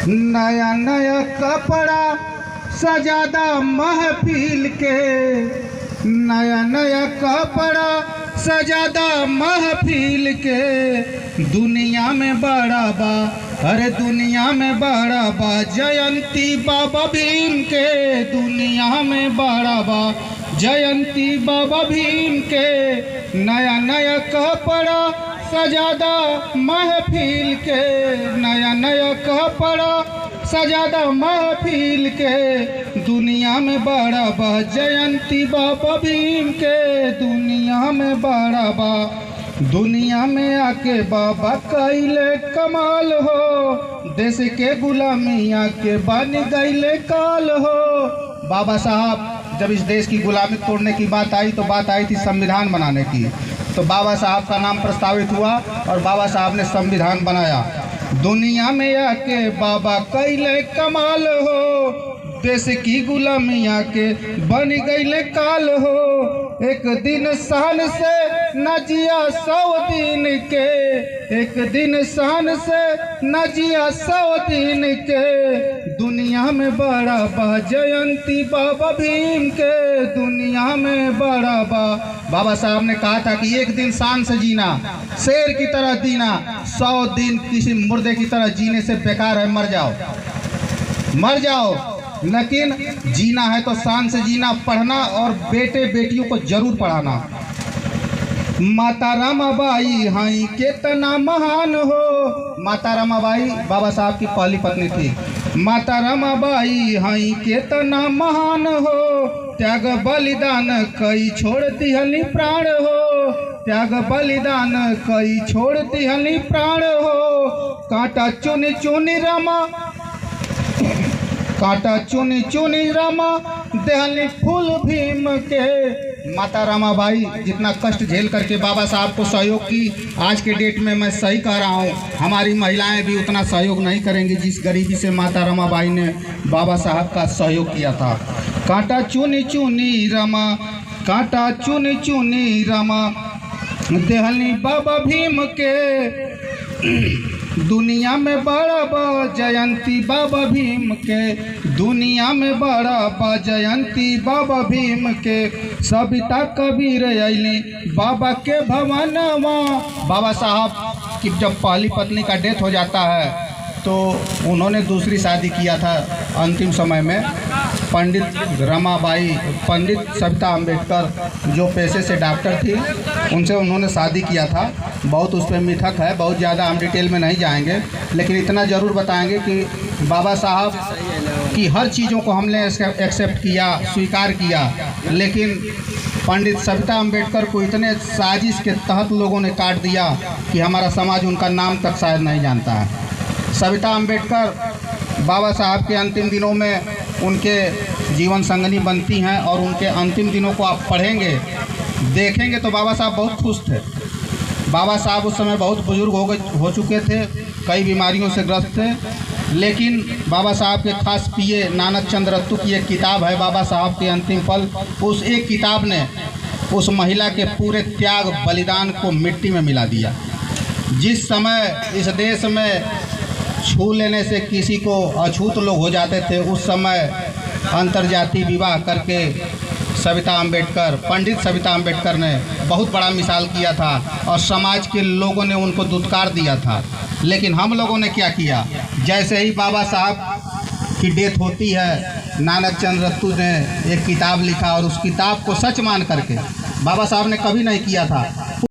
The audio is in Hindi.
नया नया कपड़ा सजादा महफिल के, नया नया कपड़ा सजादा महफिल के। दुनिया में बड़ा बा, अरे दुनिया में बड़ा बा जयंती बाबा भीम के। दुनिया में बड़ा बा जयंती बाबा भीम के। नया नया कपड़ा सजादा महफिल के, नया नया कपड़ा सजादा महफिल के। दुनिया में बड़ा बा जयंती बाबा भीम के। दुनिया में बड़ा बा, दुनिया में आके बाबा कइले कमाल हो। देश के गुलामिया के बन गइले काल हो। बाबा साहब जब इस देश की गुलामी तोड़ने की बात आई तो बात आई थी संविधान बनाने की। तो बाबा साहब का नाम प्रस्तावित हुआ और बाबा साहब ने संविधान बनाया। दुनिया में आके बाबा कइले कमाल हो। देश की गुलामिया के बन गइले काल हो। एक दिन शान से न जिया 100 दिन के, एक दिन शान से न जिया 100 दिन के। दुनिया में बड़ा बा जयंती बाबा भीम के। दुनिया में बड़ा बा। बाबा साहब ने कहा था कि एक दिन शान से जीना, शेर की तरह जीना, 100 दिन किसी मुर्दे की तरह जीने से बेकार है। मर जाओ, मर जाओ, लेकिन जीना है तो शान से जीना। पढ़ना और बेटे बेटियों को जरूर पढ़ाना। माता रमाबाई हाई कितना महान हो। माता रमाबाई बाबा साहब की पहली पत्नी थी। माता रमाबाई हाई कितना महान हो। त्याग बलिदान कई छोड़ दिहली प्राण हो। त्याग बलिदान कई छोड़ दिहली प्राण हो। कांटा चुन चुन रमा, कांटा चुनी चुनी रमा देहली फूल भीम के। माता रमाबाई जितना कष्ट झेल करके बाबा साहब को सहयोग की, आज के डेट में मैं सही कह रहा हूँ, हमारी महिलाएं भी उतना सहयोग नहीं करेंगी जिस गरीबी से माता रमाबाई ने बाबा साहब का सहयोग किया था। कांटा चुनी चुनी रमा, कांटा चुनी चुनी रमा देहली बाबा भीम के। दुनिया में बड़ा बा जयंती बाबा भीम के। दुनिया में बड़ा बा जयंती बाबा भीम के। सविता कबीर अली बाबा के भवनवा। बाबा साहब की जब पहली पत्नी का डेथ हो जाता है तो उन्होंने दूसरी शादी किया था अंतिम समय में। पंडित सविता अम्बेडकर जो पेशे से डॉक्टर थी, उनसे उन्होंने शादी किया था। बहुत उस पर मिथक है, बहुत ज़्यादा हम डिटेल में नहीं जाएंगे, लेकिन इतना ज़रूर बताएंगे कि बाबा साहब की हर चीज़ों को हमने एक्सेप्ट किया, स्वीकार किया। लेकिन पंडित सविता अम्बेडकर को इतने साजिश के तहत लोगों ने काट दिया कि हमारा समाज उनका नाम तक शायद नहीं जानता है। सविता अम्बेडकर बाबा साहब के अंतिम दिनों में उनके जीवन संगनी बनती हैं और उनके अंतिम दिनों को आप पढ़ेंगे, देखेंगे तो बाबा साहब बहुत खुश थे। बाबा साहब उस समय बहुत बुजुर्ग हो चुके थे, कई बीमारियों से ग्रस्त थे, लेकिन बाबा साहब के खास पिए नानक चंद रत्तू की एक किताब है, बाबा साहब के अंतिम पल। उस एक किताब ने उस महिला के पूरे त्याग बलिदान को मिट्टी में मिला दिया। जिस समय इस देश में छू लेने से किसी को अछूत लोग हो जाते थे, उस समय अंतर्जातीय विवाह करके सविता अम्बेडकर, पंडित सविता अम्बेडकर ने बहुत बड़ा मिसाल किया था और समाज के लोगों ने उनको दुत्कार दिया था। लेकिन हम लोगों ने क्या किया, जैसे ही बाबा साहब की डेथ होती है, नानक चंद रत्तू ने एक किताब लिखा और उस किताब को सच मान करके, बाबा साहब ने कभी नहीं किया था।